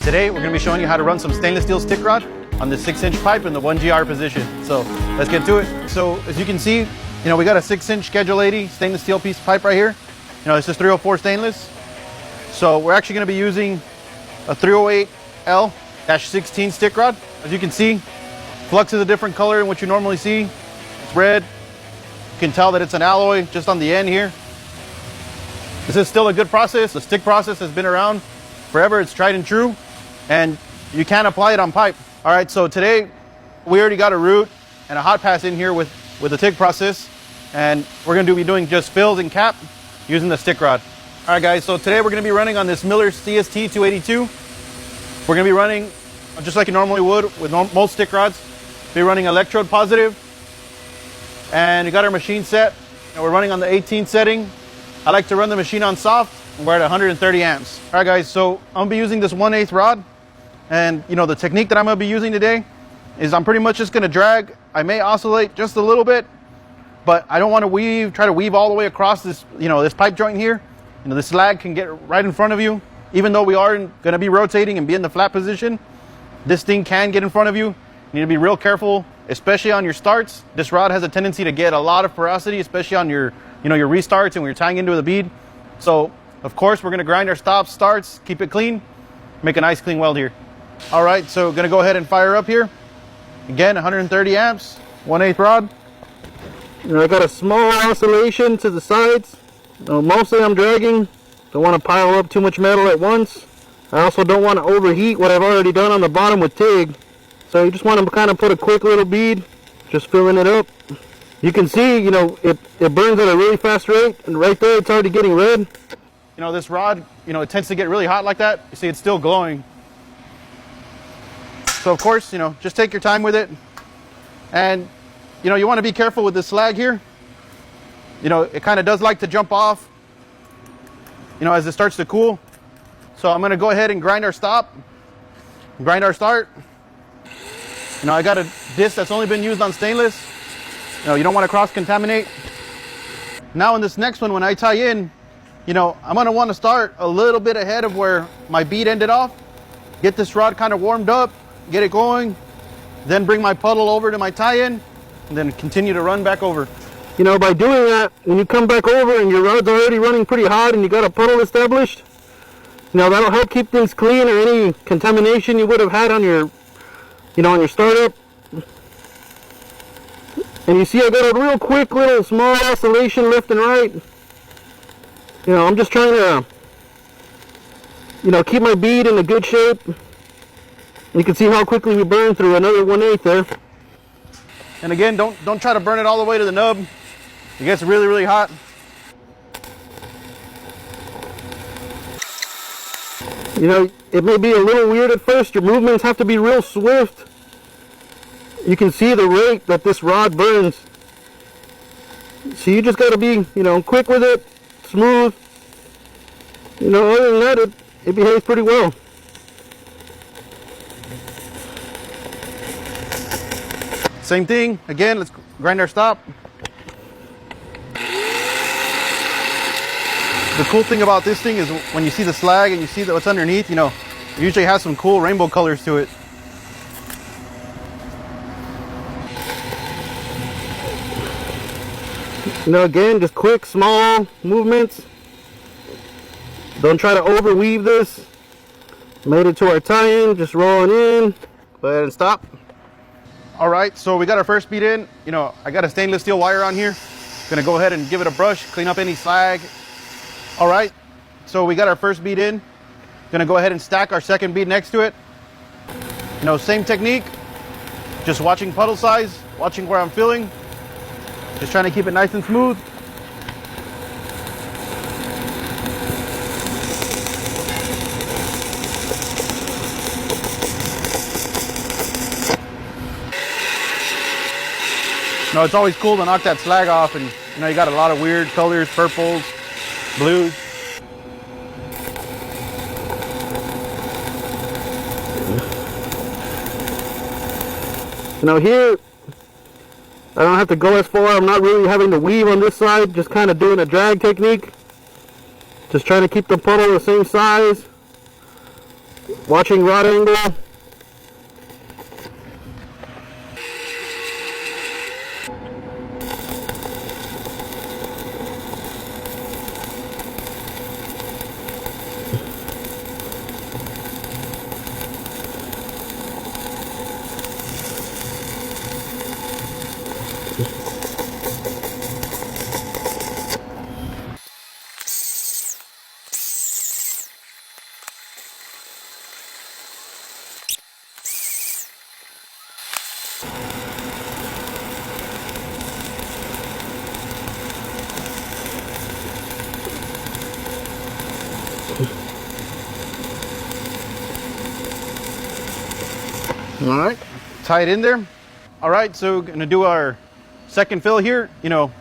Today we're going to be showing you how to run some stainless steel stick rod on the 6-inch pipe in the 1GR position. So let's get to it. So as you can see, we got a 6-inch Schedule 80 stainless steel piece of pipe right here. This is 304 stainless. So we're actually going to be using a 308L-16 stick rod. As you can see, flux is a different color than what you normally see. It's red. You can tell that it's an alloy just on the end here. This is still a good process. The stick process has been around forever. It's tried and true, and you can apply it on pipe. All right, so today we already got a root and a hot pass in here with the TIG process, and we're going to be doing just fills and cap using the stick rod. All right, guys, so today we're going to be running on this Miller CST 282. We're going to be running just like you normally would with most stick rods. Be running electrode positive, and we got our machine set, and we're running on the 18 setting. I like to run the machine on soft. We're at 130 amps. All right, guys, so I'm gonna be using this 1/8 rod, and the technique that I'm gonna be using today is I'm pretty much just gonna drag. I may oscillate just a little bit, but I don't want to try to weave all the way across this, this pipe joint here. This slag can get right in front of you. Even though we are gonna be rotating and be in the flat position, this thing can get in front of you. You need to be real careful, especially on your starts. This rod has a tendency to get a lot of porosity, especially on your your restarts and when you're tying into the bead. So of course we're going to grind our stops, starts, keep it clean, make a nice clean weld here. All right, so going to go ahead and fire up here. Again, 130 amps, 1/8 rod. I got a small oscillation to the sides. Mostly I'm dragging. Don't want to pile up too much metal at once. I also don't want to overheat what I've already done on the bottom with TIG. So you just want to kind of put a quick little bead, just filling it up. You can see, it burns at a really fast rate, and right there it's already getting red. This rod, it tends to get really hot like that. You see it's still glowing. So of course, just take your time with it. And, you want to be careful with this slag here. It kind of does like to jump off, as it starts to cool. So I'm going to go ahead and grind our stop, grind our start. I got a disc that's only been used on stainless. You don't want to cross-contaminate. Now in this next one, when I tie in, I'm going to want to start a little bit ahead of where my bead ended off. Get this rod kind of warmed up, get it going, then bring my puddle over to my tie-in, and then continue to run back over. By doing that, when you come back over and your rod's already running pretty hot and you got a puddle established, that'll help keep things clean or any contamination you would have had on your, on your startup. And you see I got a real quick little small oscillation left and right. I'm just trying to, keep my bead in a good shape. You can see how quickly we burn through another 1/8 there. And again, don't try to burn it all the way to the nub. It gets really, really hot. It may be a little weird at first. Your movements have to be real swift. You can see the rate that this rod burns. So you just got to be, quick with it, smooth. Other than that, it behaves pretty well. Same thing. Again, let's grind our stop. The cool thing about this thing is when you see the slag and you see what's underneath, it usually has some cool rainbow colors to it. Again, just quick, small movements. Don't try to overweave this. Made it to our tie-in, just rolling in. Go ahead and stop. All right, so we got our first bead in. I got a stainless steel wire on here. Gonna go ahead and give it a brush, clean up any slag. All right, so we got our first bead in. Gonna go ahead and stack our second bead next to it. Same technique. Just watching puddle size, watching where I'm filling. Just trying to keep it nice and smooth. It's always cool to knock that slag off, and you got a lot of weird colors, purples, blues. Here I don't have to go as far. I'm not really having to weave on this side, just kind of doing a drag technique. Just trying to keep the puddle the same size. Watching rod angle. All right, tie it in there. All right, so gonna do our second fill here. You know,